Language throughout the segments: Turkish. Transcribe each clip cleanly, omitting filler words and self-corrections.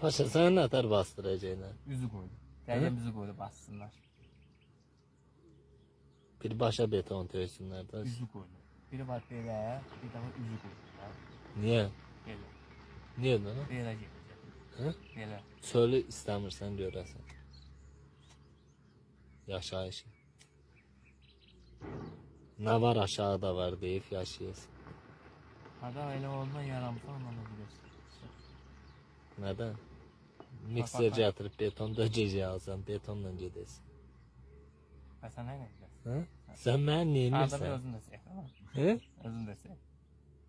Paşa sen ne atar bastıracağına? Üzü koydu. Tercihimizi koydu bassınlar. Bir başa beton töysünler de. Üzü koydu. Biri var böyle, bir de var üzü koydu. Niye? Böyle. Niye lan? Böyle gelecek. Hı? Böyle. Söyle istemirsen görəsən. Yaşayışı. Ne var aşağıda var deyip yaşayasın. Hadi öyle olma yaramsa anlayabilirsin. Neden? Mikserci yatırıp beton döceceği alsan betonla gidesin. Ha sen ne gidersin? Hı? Sen ben neyim Arada bir sen? özün de sev, tamam mı? Hı? Özün de sev. Ne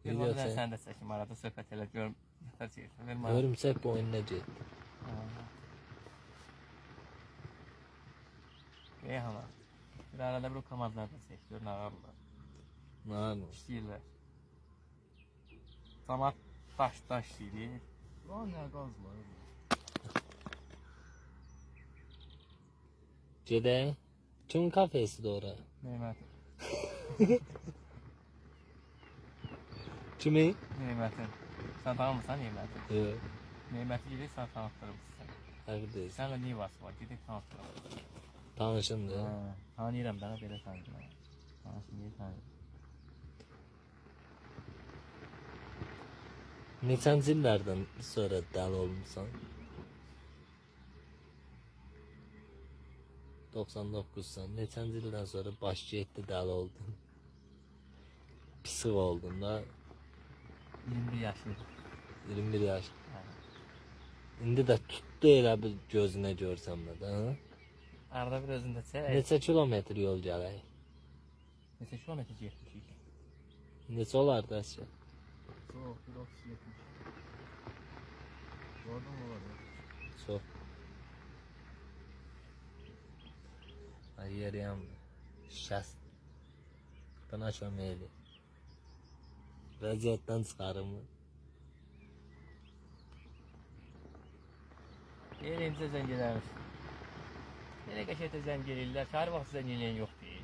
Bir diyor model sen? sen de seçim arada söhbət elə görüm. Yeter çeksin. Verme. Örümcek boynuna gitti. İyi ama. Bir arada bir kamazlarda seçiyor. Ağırlar. Ne yapayım? İşleyirler. Samat taş değil. O ne gazlar. Gideyim. Kimin kafesi de oraya? Nimet. Kimin? Nimetin. Sen tamam mısın Nimetin? Yok. Nimeti gidip sen tanıttırmışsın. Neredeyiz? Sen de Nivas var. Gidip tanıttırmışsın. Tanışın diyor. Tanıyırım bana böyle tanıdım. Tanışın diye tanıyırım. Neçənci illərdən sonra dəli olmuşsan? 99'san. Neçənci ildən sonra başçı etdi dəli oldun? Psıq oldun da. 21 yaşlıydım. 21 yaş. Yani. İndi də tutdu elə bir gözünə görsəm də. Hı? Arada bir özünde sev. Neçə kilometr yol gələk? Mesela şu an netice 72. Neçə olar da əşya? Soğuk, bir 30 70. Oradan olur ya. Çox. Ay yeriyəm. Şəst. Bana çöməyəli. Vəziyyətdən çıxarım. Elimizde zenginlermiş. Nereye geçete zenginler? Her vakit zenginliğin yok değil.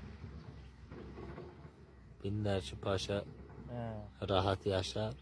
Bilirlər ki, paşa He. rahat yaşar.